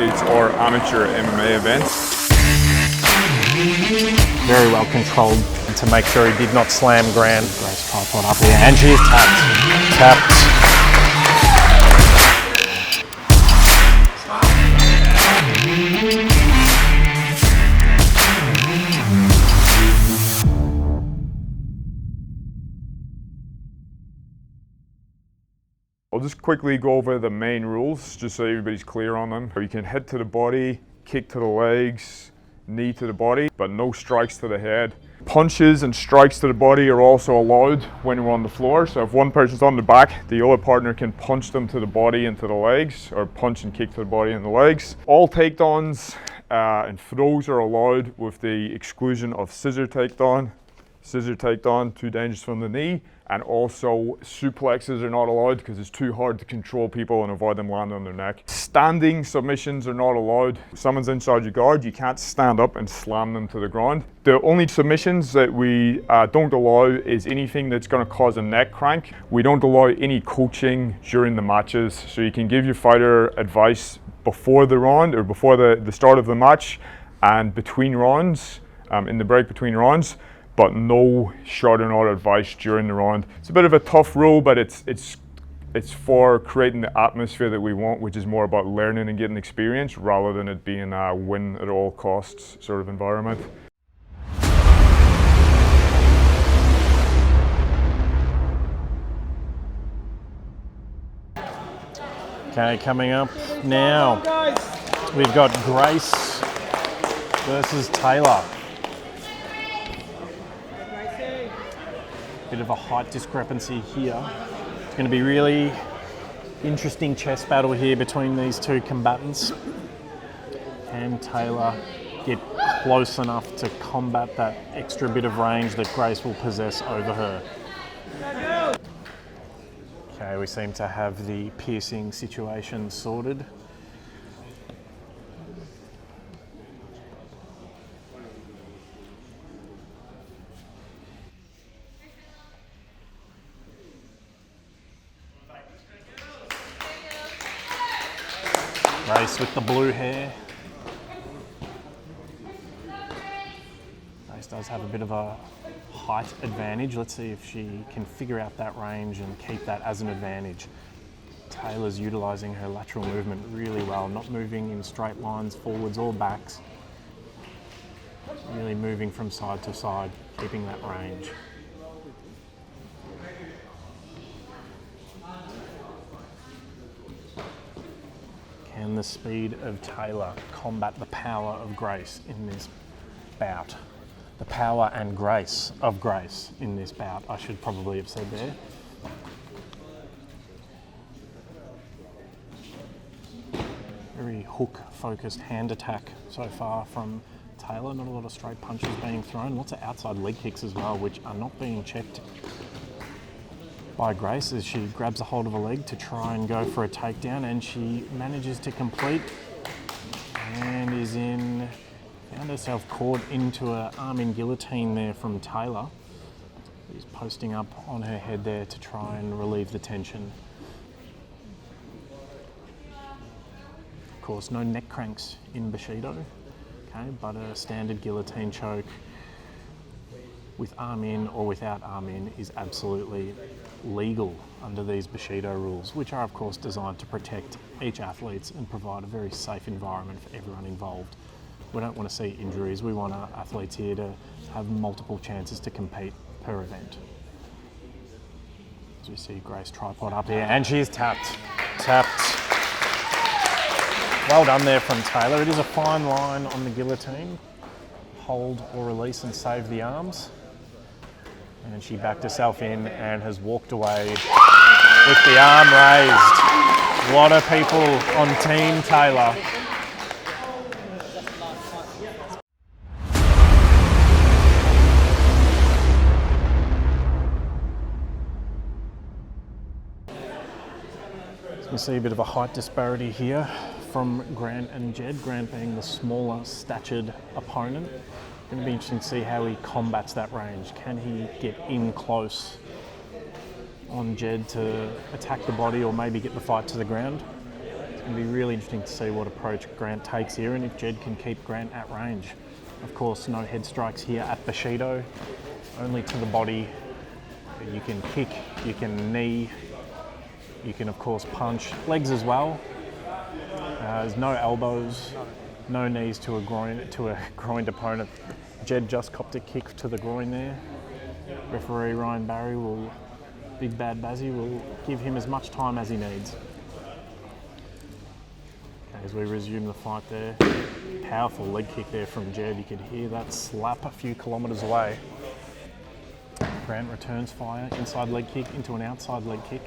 athletes or amateur MMA events. Very well controlled to make sure he did not slam Grant. Grace tripod up here, and she is tapped. Tapped. I'll just quickly go over the main rules, just so everybody's clear on them. You can hit to the body, kick to the legs, knee to the body, but no strikes to the head. Punches and strikes to the body are also allowed when we're on the floor. So if one person's on the back, the other partner can punch them to the body and to the legs, or punch and kick to the body and the legs. All takedowns and throws are allowed with the exclusion of scissor takedown, too dangerous from the knee, and also suplexes are not allowed because it's too hard to control people and avoid them landing on their neck. Standing submissions are not allowed. If someone's inside your guard, you can't stand up and slam them to the ground. The only submissions that we don't allow is anything that's going to cause a neck crank. We don't allow any coaching during the matches, so you can give your fighter advice before the round or before the start of the match and between rounds, in the break between rounds, but no shouting out advice during the round. It's a bit of a tough rule, but it's for creating the atmosphere that we want, which is more about learning and getting experience rather than it being a win at all costs sort of environment. Okay, coming up now, we've got Grace versus Taylor. Bit of a height discrepancy here. It's going to be really interesting chest battle here between these two combatants. Can Taylor get close enough to combat that extra bit of range that Grace will possess over her? Okay, we seem to have the piercing situation sorted. Grace with the blue hair. Grace does have a bit of a height advantage. Let's see if she can figure out that range and keep that as an advantage. Taylor's utilising her lateral movement really well, not moving in straight lines forwards or backs. Really moving from side to side, keeping that range. Can the speed of Taylor combat the power of Grace in this bout? The power and grace of Grace in this bout, I should probably have said there. Very hook-focused hand attack so far from Taylor. Not a lot of straight punches being thrown. Lots of outside leg kicks as well, which are not being checked by Grace as she grabs a hold of a leg to try and go for a takedown, and she manages to complete and found herself caught into an arm-in guillotine there from Taylor. She's posting up on her head there to try and relieve the tension. Of course, no neck cranks in Bushido, okay, but a standard guillotine choke with arm in or without arm in is absolutely legal under these Bushido rules, which are of course designed to protect each athlete and provide a very safe environment for everyone involved. We don't want to see injuries. We want our athletes here to have multiple chances to compete per event. As we see Grace tripod up here, and she's tapped. Well done there from Taylor. It is a fine line on the guillotine. Hold or release and save the arms. And she backed herself in and has walked away with the arm raised. A lot of people on Team Taylor. So we see a bit of a height disparity here from Grant and Jed. Grant being the smaller statured opponent. Going to be interesting to see how he combats that range. Can he get in close on Jed to attack the body or maybe get the fight to the ground? It'll be really interesting to see what approach Grant takes here and if Jed can keep Grant at range. Of course, no head strikes here at Bushido, only to the body. You can kick, you can knee, you can of course punch. Legs as well. There's no elbows, no knees to a groined opponent. Jed just copped a kick to the groin there. Referee Ryan Barry Big Bad Bazzy will give him as much time as he needs. Okay, as we resume the fight there, powerful leg kick there from Jed. You could hear that slap a few kilometres away. Grant returns fire, inside leg kick into an outside leg kick.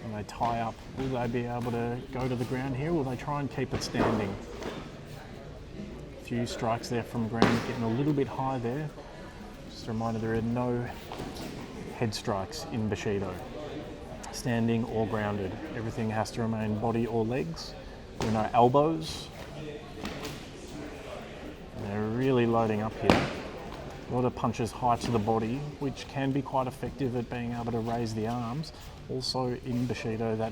And they tie up. Will they be able to go to the ground here? Will they try and keep it standing? A few strikes there from Grant, getting a little bit high there. Just a reminder, there are no head strikes in Bushido, standing or grounded. Everything has to remain body or legs. There are no elbows. And they're really loading up here. A lot of punches high to the body, which can be quite effective at being able to raise the arms. Also in Bushido, that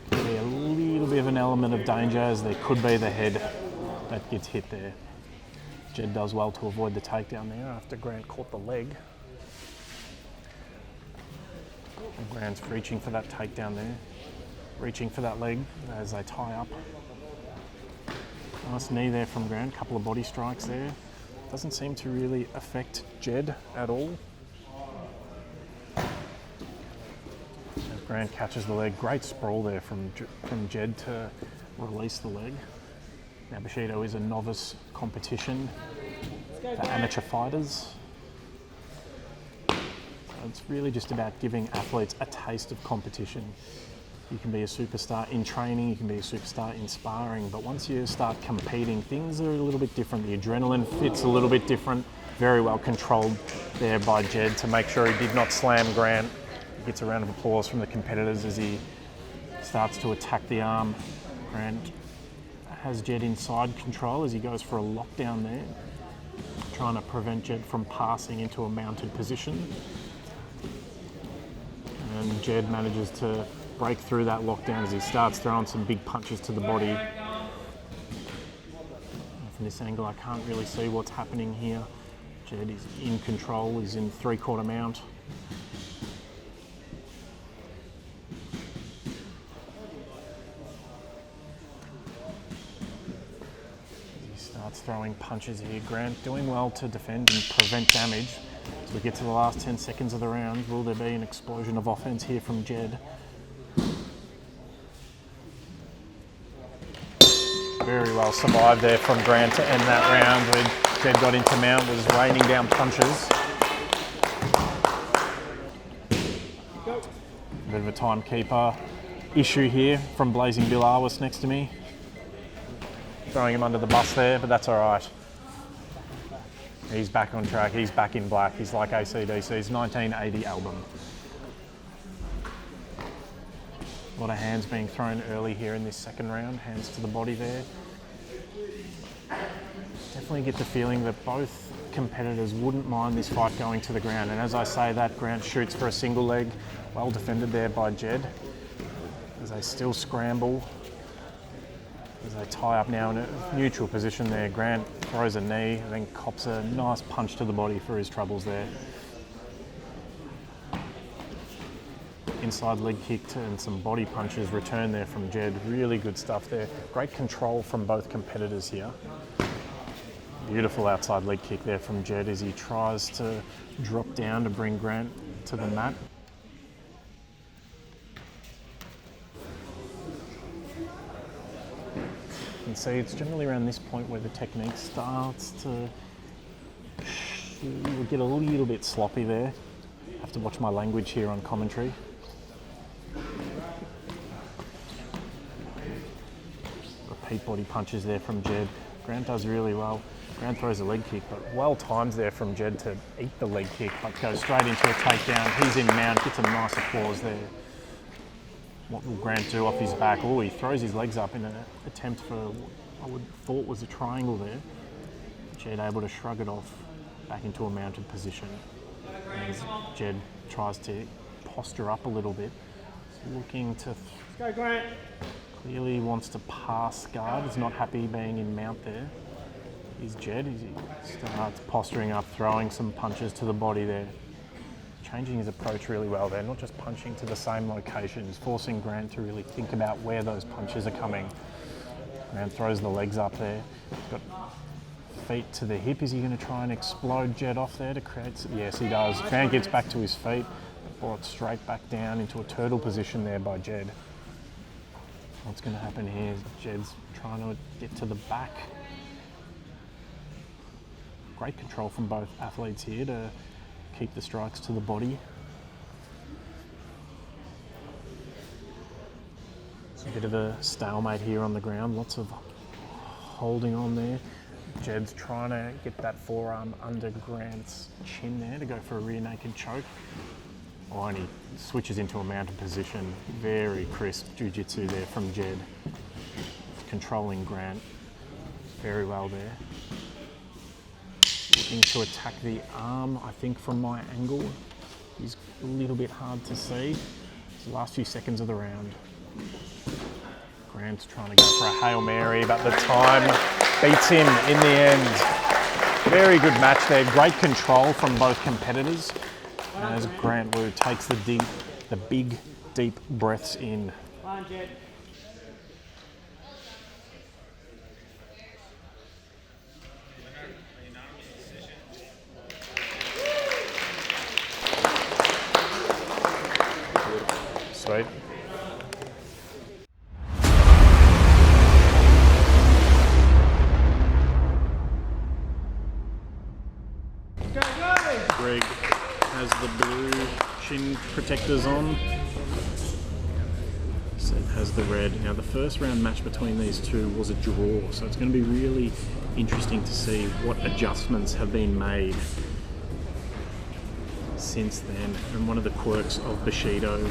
can be a little bit of an element of danger, as there could be the head that gets hit there. Jed does well to avoid the takedown there after Grant caught the leg. And Grant's reaching for that takedown there, reaching for that leg as they tie up. Nice knee there from Grant, couple of body strikes there. Doesn't seem to really affect Jed at all. As Grant catches the leg, great sprawl there from Jed to release the leg. Now Bushido is a novice competition for amateur fighters. So it's really just about giving athletes a taste of competition. You can be a superstar in training, you can be a superstar in sparring, but once you start competing, things are a little bit different. The adrenaline fits a little bit different. Very well controlled there by Jed to make sure he did not slam Grant. He gets a round of applause from the competitors as he starts to attack the arm. Grant has Jed inside control as he goes for a lockdown there, trying to prevent Jed from passing into a mounted position. And Jed manages to break through that lockdown as he starts throwing some big punches to the body. And from this angle, I can't really see what's happening here. Jed is in control, he's in 3/4 mount. He starts throwing punches here. Grant doing well to defend and prevent damage. As we get to the last 10 seconds of the round, will there be an explosion of offense here from Jed? Very well survived there from Grant to end that round when Jed got into mount, was raining down punches. A bit of a timekeeper issue here from Blazing Bill Arwis next to me. Throwing him under the bus there, but that's all right. He's back on track, he's back in black. He's like AC/DC's 1980 album. A lot of hands being thrown early here in this second round, hands to the body there. Definitely get the feeling that both competitors wouldn't mind this fight going to the ground. And as I say that, Grant shoots for a single leg. Well defended there by Jed. As they still scramble. As they tie up now in a neutral position there. Grant throws a knee, and then cops a nice punch to the body for his troubles there. Inside leg kick and some body punches return there from Jed. Really good stuff there. Great control from both competitors here. Beautiful outside leg kick there from Jed as he tries to drop down to bring Grant to the mat. You can see it's generally around this point where the technique starts to get a little bit sloppy there. Have to watch my language here on commentary. Repeat body punches there from Jed. Grant does really well. Grant throws a leg kick, but well timed there from Jed to eat the leg kick, but goes straight into a takedown. He's in mount, gets a nice applause there. What will Grant do off his back? Oh, he throws his legs up in an attempt for what I would thought was a triangle there. Jed able to shrug it off back into a mounted position. As Jed tries to posture up a little bit. Looking to Clearly wants to pass guard. He's not happy being in mount there. He's Jed. He starts posturing up, throwing some punches to the body there. Changing his approach really well there, not just punching to the same locations, forcing Grant to really think about where those punches are coming. Grant throws the legs up there. Got feet to the hip. Is he going to try and explode Jed off there to create... Yes, he does. Grant gets back to his feet, brought straight back down into a turtle position there by Jed. What's going to happen here? Jed's trying to get to the back. Great control from both athletes here to keep the strikes to the body. It's a bit of a stalemate here on the ground. Lots of holding on there. Jed's trying to get that forearm under Grant's chin there to go for a rear naked choke. Oh, and he switches into a mounted position. Very crisp jiu-jitsu there from Jed. Controlling Grant very well there. Looking to attack the arm, I think from my angle. He's a little bit hard to see. It's the last few seconds of the round. Grant's trying to go for a Hail Mary, but the time beats him in the end. Very good match there. Great control from both competitors. As Grant Wu takes the big, deep breaths in. Sweet. Greg has the blue chin protectors on. Seth has the red. Now the first round match between these two was a draw, so it's going to be really interesting to see what adjustments have been made since then. And one of the quirks of Bushido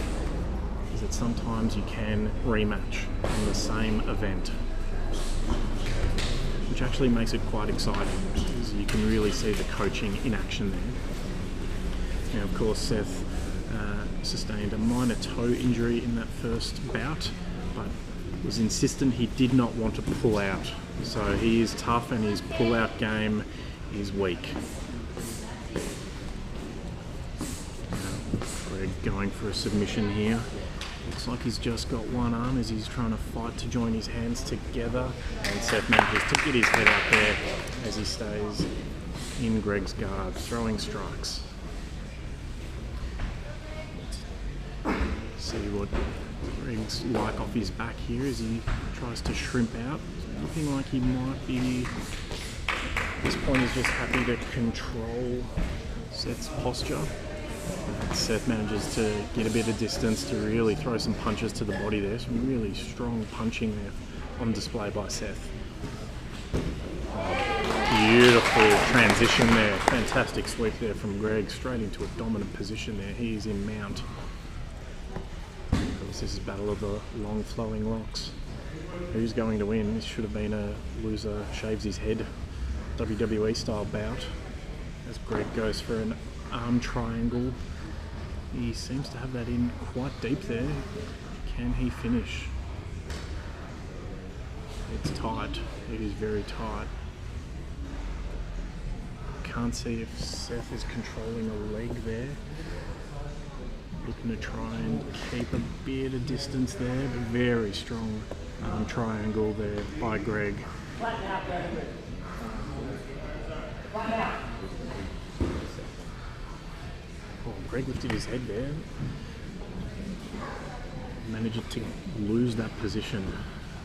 is that sometimes you can rematch on the same event, which actually makes it quite exciting because you can really see the coaching in action there. Now, of course, Seth sustained a minor toe injury in that first bout, but was insistent he did not want to pull out. So he is tough and his pull-out game is weak. Greg going for a submission here. Looks like he's just got one arm as he's trying to fight to join his hands together, and Seth manages to get his head out there as he stays in Greg's guard, throwing strikes. See what Greg's like off his back here as he tries to shrimp out. Looking like he might be, at this point, he's just happy to control Seth's posture. Seth manages to get a bit of distance to really throw some punches to the body there. Some really strong punching there on display by Seth. Beautiful transition there. Fantastic sweep there from Greg. Straight into a dominant position there. He's in mount. Of course, this is battle of the long flowing locks. Who's going to win? This should have been a loser shaves his head WWE style bout. As Greg goes for an arm triangle. He seems to have that in quite deep there. Can he finish? It's tight. It is very tight. Can't see if Seth is controlling a leg there. Looking to try and keep a bit of distance there, but very strong arm triangle there by Greg. Oh, Greg lifted his head there. Managed to lose that position.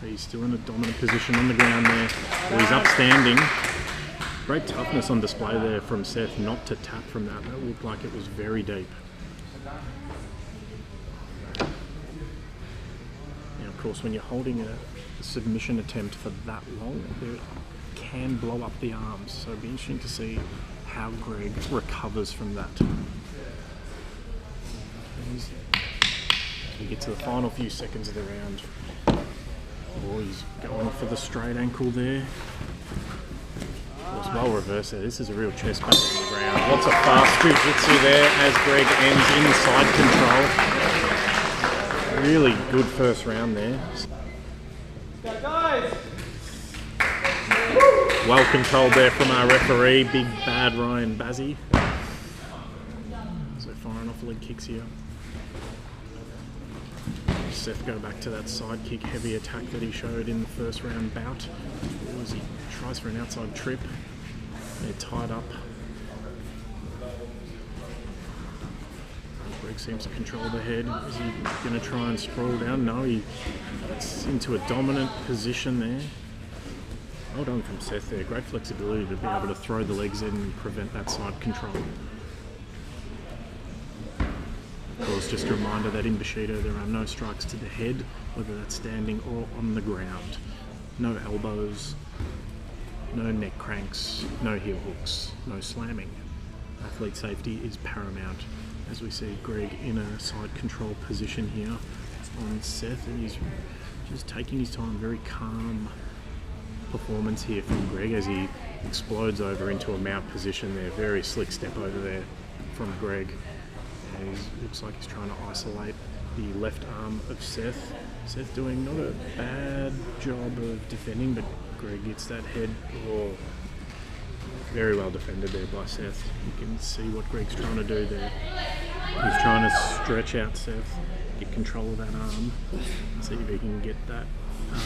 He's still in a dominant position on the ground there. Well, he's upstanding. Great toughness on display there from Seth not to tap from that. That looked like it was very deep. Now, of course, when you're holding a submission attempt for that long, it can blow up the arms. So it'll be interesting to see how Greg recovers from that. As we get to the final few seconds of the round. Oh, he's going for the straight ankle there. Of course, well reversed there. This is a real chest battle on the ground. Lots of fast jiu-jitsu there as Greg ends in side control. Really good first round there. Well controlled there from our referee, big bad Ryan Bazzi. So firing off leg kicks here. Seth go back to that side kick heavy attack that he showed in the first round bout. As he tries for an outside trip. They're tied up. Greg seems to control the head. Is he going to try and sprawl down? No, he gets into a dominant position there. Well done from Seth there. Great flexibility to be able to throw the legs in and prevent that side control. Of course, just a reminder that in Bushido there are no strikes to the head, whether that's standing or on the ground. No elbows, no neck cranks, no heel hooks, no slamming. Athlete safety is paramount. As we see Greg in a side control position here on Seth, and he's just taking his time, very calm performance here from Greg as he explodes over into a mount position there. Very slick step over there from Greg. And he looks like he's trying to isolate the left arm of Seth. Seth doing not a bad job of defending, but Greg gets that head. Oh, very well defended there by Seth. You can see what Greg's trying to do there. He's trying to stretch out Seth, get control of that arm, see if he can get that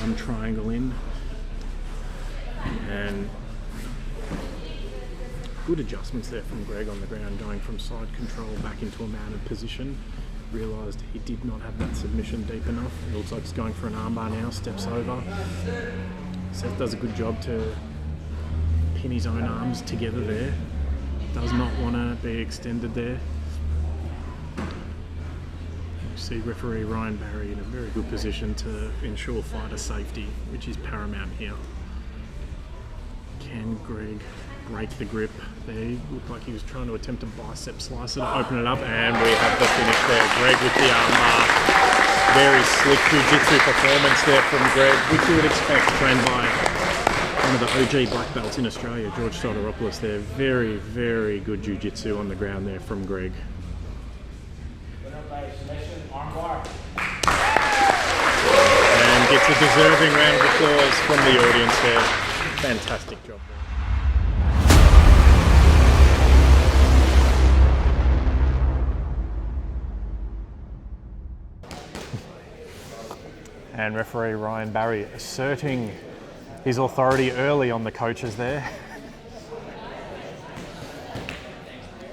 arm triangle in. And good adjustments there from Greg on the ground, going from side control back into a mounted position. Realised he did not have that submission deep enough. It looks like he's going for an armbar now, steps over. Seth does a good job to pin his own arms together there. Does not want to be extended there. You see referee Ryan Barry in a very good position to ensure fighter safety, which is paramount here. Can Greg break the grip? They looked like he was trying to attempt a bicep slicer to open it up, and we have the finish there. Greg with the armbar. Very slick jiu-jitsu performance there from Greg, which you would expect, trained by one of the OG black belts in Australia, George Soteropoulos there. Very, very good jiu-jitsu on the ground there from Greg. And gets a deserving round of applause from the audience there. Fantastic job there. And referee Ryan Barry asserting his authority early on the coaches there.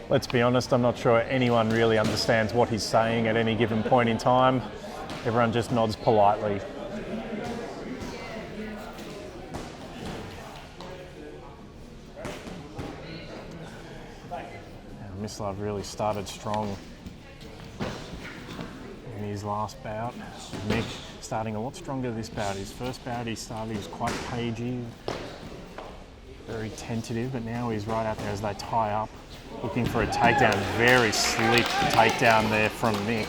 Let's be honest, I'm not sure anyone really understands what he's saying at any given point in time. Everyone just nods politely. Mislav really started strong in his last bout. Mick starting a lot stronger this bout. His first bout he was quite cagey, very tentative, but now he's right out there as they tie up, looking for a takedown. Very slick takedown there from Mick.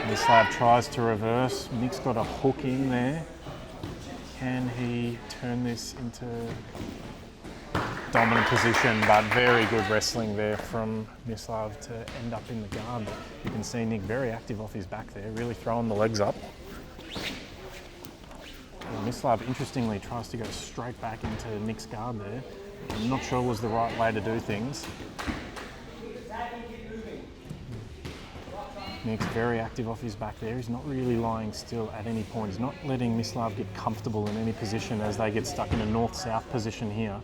Mislav tries to reverse. Mick's got a hook in there. Can he turn this into dominant position? But very good wrestling there from Mislav to end up in the guard. You can see Nick very active off his back there, really throwing the legs up. And Mislav, interestingly, tries to go straight back into Nick's guard there. I'm not sure was the right way to do things. Nick's very active off his back there. He's not really lying still at any point. He's not letting Mislav get comfortable in any position as they get stuck in a north-south position here.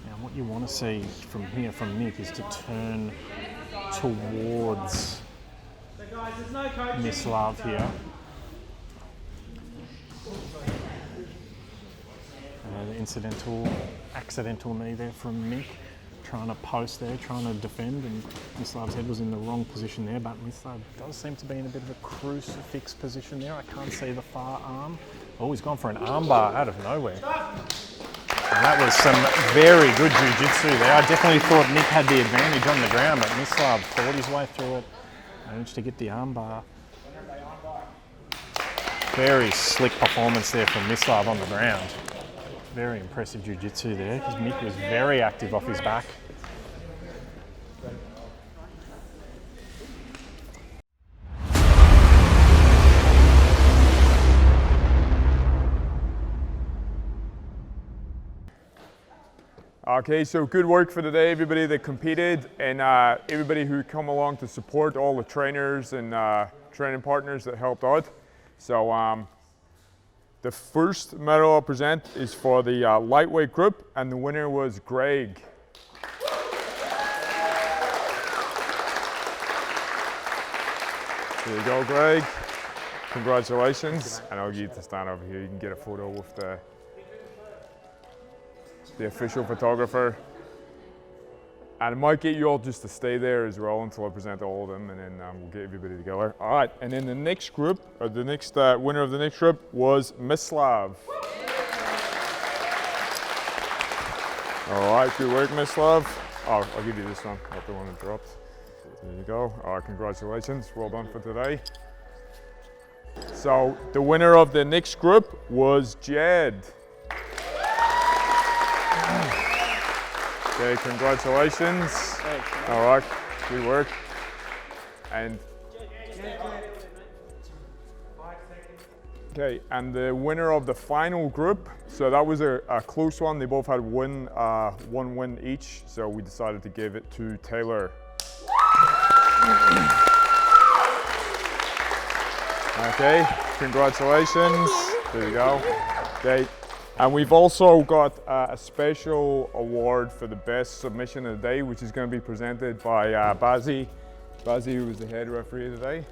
Now what you want to see from here from Nick is to turn towards Mislav here. Accidental knee there from Mick. Trying to post there, trying to defend, and Mislav's head was in the wrong position there, but Mislav does seem to be in a bit of a crucifix position there. I can't see the far arm. Oh, he's gone for an armbar out of nowhere. And that was some very good jiu-jitsu there. I definitely thought Nick had the advantage on the ground, but Mislav fought his way through it, managed to get the armbar. Very slick performance there from Mislav on the ground. Very impressive jiu-jitsu there, because Mick was very active off his back. Okay, so good work for today, everybody that competed, and everybody who come along to support, all the trainers and training partners that helped out. So the first medal I'll present is for the lightweight group, and the winner was Greg. There you go, Greg. Congratulations. And I'll get you to stand over here. You can get a photo with the official photographer. And I might get you all just to stay there as well until I present all of them, and then we'll get everybody together. All right, and then the next group, or the next winner of the next group was Mislav. All right, good work, Mislav. Oh, I'll give you this one, not the one that dropped. There you go. All right, congratulations, well done for today. So the winner of the next group was Jed. Okay, congratulations. Thanks. All right, good work. And okay, and the winner of the final group, so that was a close one. They both had one win each, so we decided to give it to Taylor. Okay, congratulations. There you go. Okay. And we've also got a special award for the best submission of the day, which is going to be presented by Bazzi. Bazzi, who was the head referee today.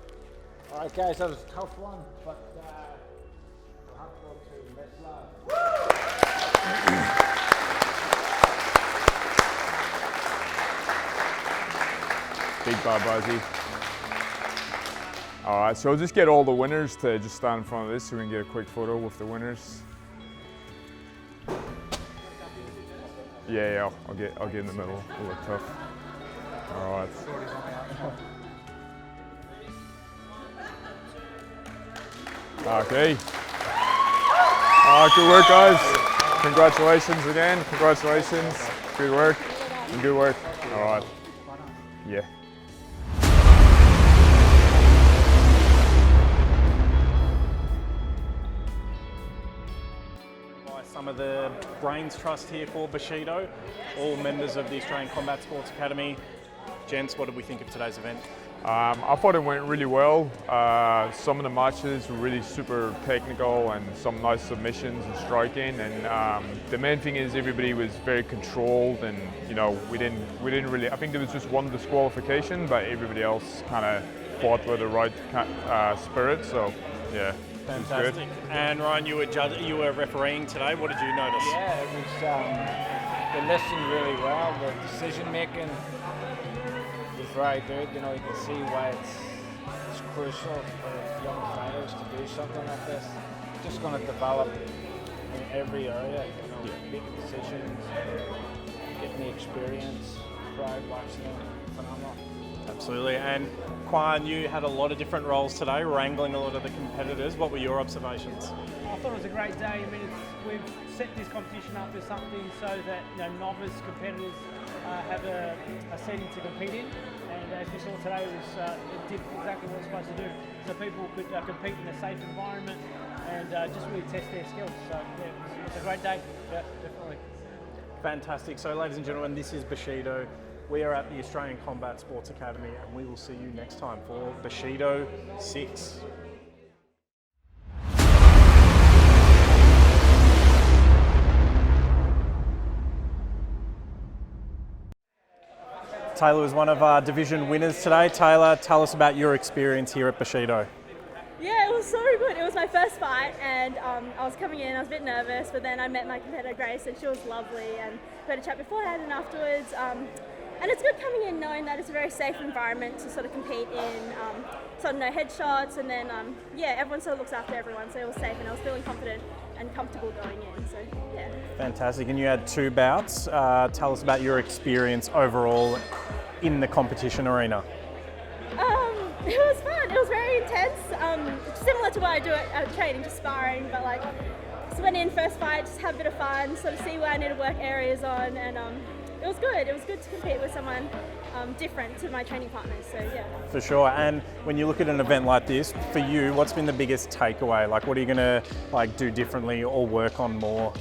All right, guys, that was a tough one, but we'll have to go to Mislav. Big bad Bazzi. All right, so I'll just get all the winners to just stand in front of this so we can get a quick photo with the winners. Yeah, I'll get in the middle. It'll look tough. All right. Okay. Good work, guys. Congratulations again. Congratulations. Good work. And good work. All right. Yeah. Some of the brains trust here for Bushido, all members of the Australian Combat Sports Academy. Gents, what did we think of today's event? I thought it went really well. Some of the matches were really super technical and some nice submissions and striking. And the main thing is everybody was very controlled, and you know we didn't really. I think there was just one disqualification, but everybody else kind of fought with the right spirit. So yeah. Fantastic. And Ryan, you were refereeing today. What did you notice? Yeah, it was, they listened really well. The decision making was very good. You know, you can see why it's crucial for young fighters to do something like this. Just going to develop in every area, you know, making decisions, getting the experience, crowd watching them, phenomenal. Absolutely. And Quan, you had a lot of different roles today, wrangling a lot of the competitors. What were your observations? I thought it was a great day. I mean, we've set this competition up as something so that novice competitors have a setting to compete in. And as we saw today, it did exactly what it's supposed to do. So people could compete in a safe environment and just really test their skills. So yeah, it's a great day. Yeah, definitely. Fantastic. So ladies and gentlemen, this is Bushido. We are at the Australian Combat Sports Academy, and we will see you next time for Bushido 6. Taylor was one of our division winners today. Taylor, tell us about your experience here at Bushido. Yeah, it was so good. It was my first fight, and I was coming in, I was a bit nervous, but then I met my competitor Grace, and she was lovely, and we had a chat beforehand and afterwards. And it's good coming in knowing that it's a very safe environment to sort of compete in, sort of no headshots, and then yeah, everyone sort of looks after everyone, so it was safe, and I was feeling confident and comfortable going in, so yeah. Fantastic, and you had 2 bouts. Tell us about your experience overall in the competition arena. It was fun, it was very intense, similar to what I do at training, just sparring, but like, just went in first fight, just have a bit of fun, sort of see where I need to work areas on, and it was good. It was good to compete with someone different to my training partners, so yeah. For sure, and when you look at an event like this, for you, what's been the biggest takeaway? Like, what are you gonna do differently or work on more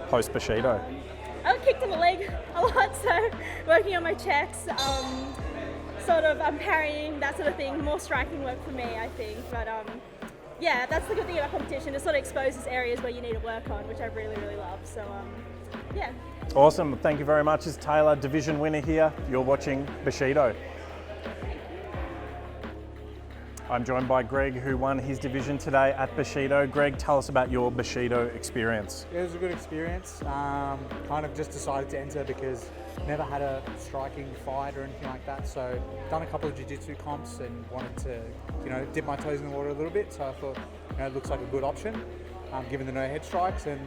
post Bushido? I kick to the leg a lot, so working on my checks, sort of parrying, that sort of thing, more striking work for me, I think. But yeah, that's the good thing about competition. It sort of exposes areas where you need to work on, which I really, really love. So yeah. Awesome. Thank you very much. It's Taylor, division winner here. You're watching Bushido. I'm joined by Greg, who won his division today at Bushido. Greg, tell us about your Bushido experience. It was a good experience. Kind of just decided to enter because never had a striking fight or anything like that. So done a couple of jiu-jitsu comps and wanted to, dip my toes in the water a little bit. So I thought, it looks like a good option, given the no head strikes. And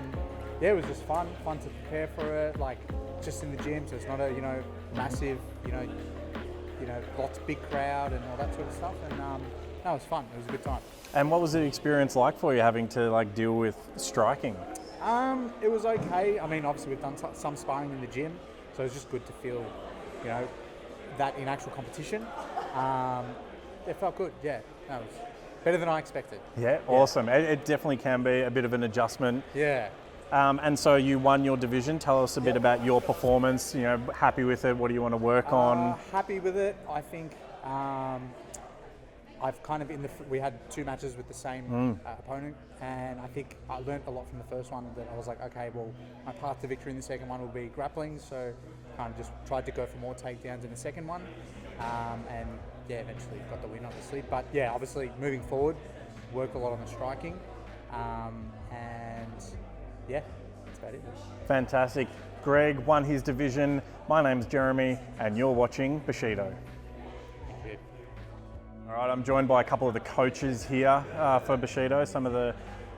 yeah, it was just fun to prepare for it. Like just in the gym, so it's not a massive, lots big crowd and all that sort of stuff. And no, it was fun. It was a good time. And what was the experience like for you, having to deal with striking? It was okay. I mean, obviously we've done some sparring in the gym, so it was just good to feel, that in actual competition. It felt good. Yeah, that was better than I expected. Yeah, awesome. It definitely can be a bit of an adjustment. Yeah. And so you won your division. Tell us a bit about your performance. Happy with it? What do you want to work on? Happy with it. I think I've kind of we had 2 matches with the same opponent, and I think I learned a lot from the first one. That I was like, okay, well, my path to victory in the second one will be grappling. So kind of just tried to go for more takedowns in the second one, and yeah, eventually got the win, obviously. But yeah, obviously moving forward, work a lot on the striking, and yeah, that's about it. Fantastic. Greg won his division. My name's Jeremy, and you're watching Bushido. All right, I'm joined by a couple of the coaches here for Bushido, some of the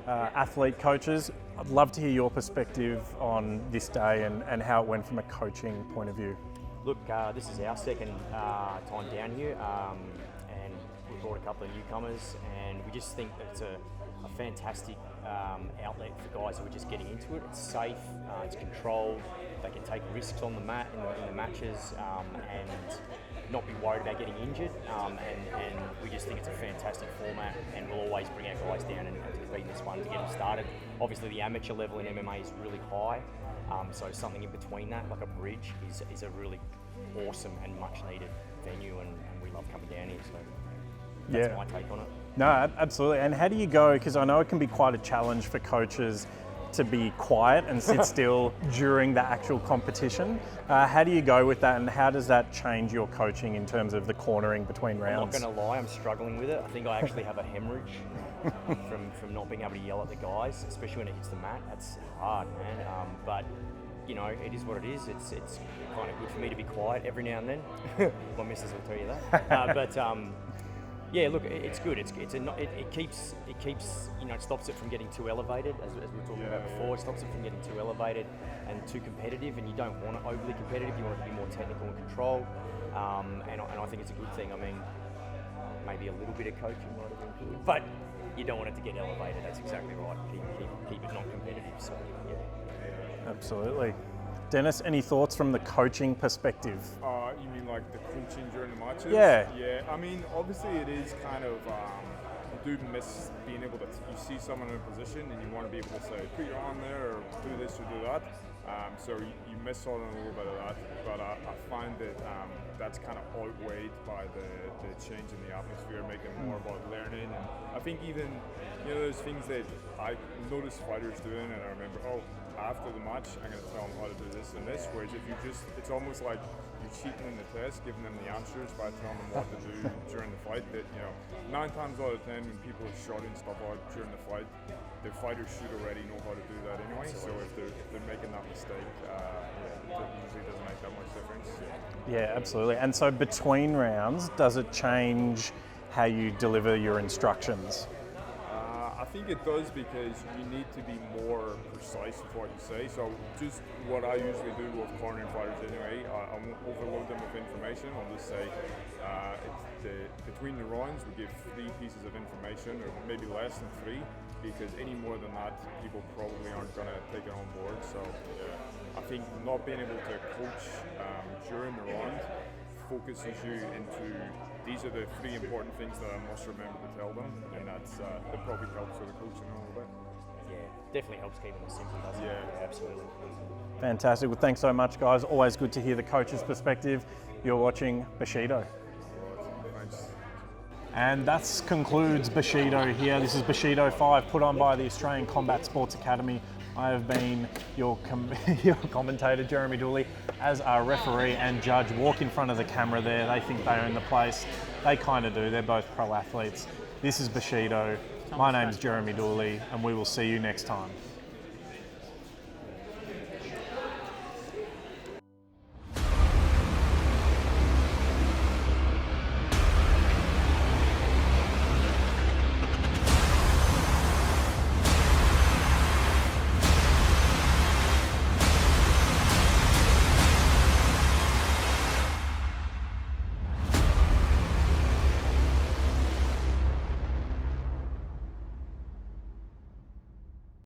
athlete coaches. I'd love to hear your perspective on this day and how it went from a coaching point of view. Look, this is our second time down here, and we brought a couple of newcomers, and we just think that it's a fantastic outlet for guys who are just getting into it. It's safe, it's controlled, they can take risks on the mat in the matches, and not be worried about getting injured, and we just think it's a fantastic format, and we'll always bring our guys down and compete in this one to get them started. Obviously the amateur level in MMA is really high, so something in between that, like a bridge, is a really awesome and much needed venue, and we love coming down here, so that's my take on it. No, absolutely. And how do you go, because I know it can be quite a challenge for coaches to be quiet and sit still during the actual competition. How do you go with that, and how does that change your coaching in terms of the cornering between rounds? I'm not going to lie, I'm struggling with it. I think I actually have a hemorrhage from not being able to yell at the guys, especially when it hits the mat. That's hard, man. But it is what it is. It's kind of good for me to be quiet every now and then. My missus will tell you that. Yeah, look, it's good. It keeps it stops it from getting too elevated, as we were talking about before. It stops it from getting too elevated and too competitive, and you don't want it overly competitive. You want it to be more technical and controlled, and I think it's a good thing. I mean, maybe a little bit of coaching might have been good, but you don't want it to get elevated. That's exactly right. Keep it non-competitive. So yeah. Absolutely. Dennis, any thoughts from the coaching perspective? You mean like the coaching during the matches? Yeah. Yeah, I mean, obviously it is kind of, you do miss being able to, you see someone in a position and you want to be able to say, put your arm there, or do this or do that. So you miss out on a little bit of that, but I find that that's kind of outweighed by the change in the atmosphere, making more about learning. And I think even, there's things that I notice fighters doing, and I remember, after the match, I'm going to tell them how to do this and this, whereas if you it's almost like you're cheating in the test, giving them the answers by telling them what to do during the fight. That 9 times out of 10 when people are shouting stuff out during the fight, the fighters should already know how to do that anyway. So if they're making that mistake, it usually doesn't make that much difference. Yeah, absolutely. And so between rounds, does it change how you deliver your instructions? I think it does, because you need to be more precise with what you say. So just what I usually do with cornering fighters anyway, I won't overload them with information. I'll just say between the rounds we give 3 pieces of information, or maybe less than 3, because any more than that people probably aren't going to take it on board. So I think not being able to coach during the round focuses you into, these are the 3 important things that I must remember to tell them, and that probably helps with the coaching a little bit. yeah, definitely helps keeping it simple, doesn't it? Yeah, absolutely. Fantastic. Well, thanks so much, guys. Always good to hear the coach's perspective. You're watching Bushido. And that concludes Bushido here. This is Bushido 5, put on by the Australian Combat Sports Academy. I have been your commentator, Jeremy Dooley, as our referee and judge. Walk in front of the camera there. They think they own the place. They kind of do. They're both pro athletes. This is Bushido. My name's Jeremy Dooley, and we will see you next time.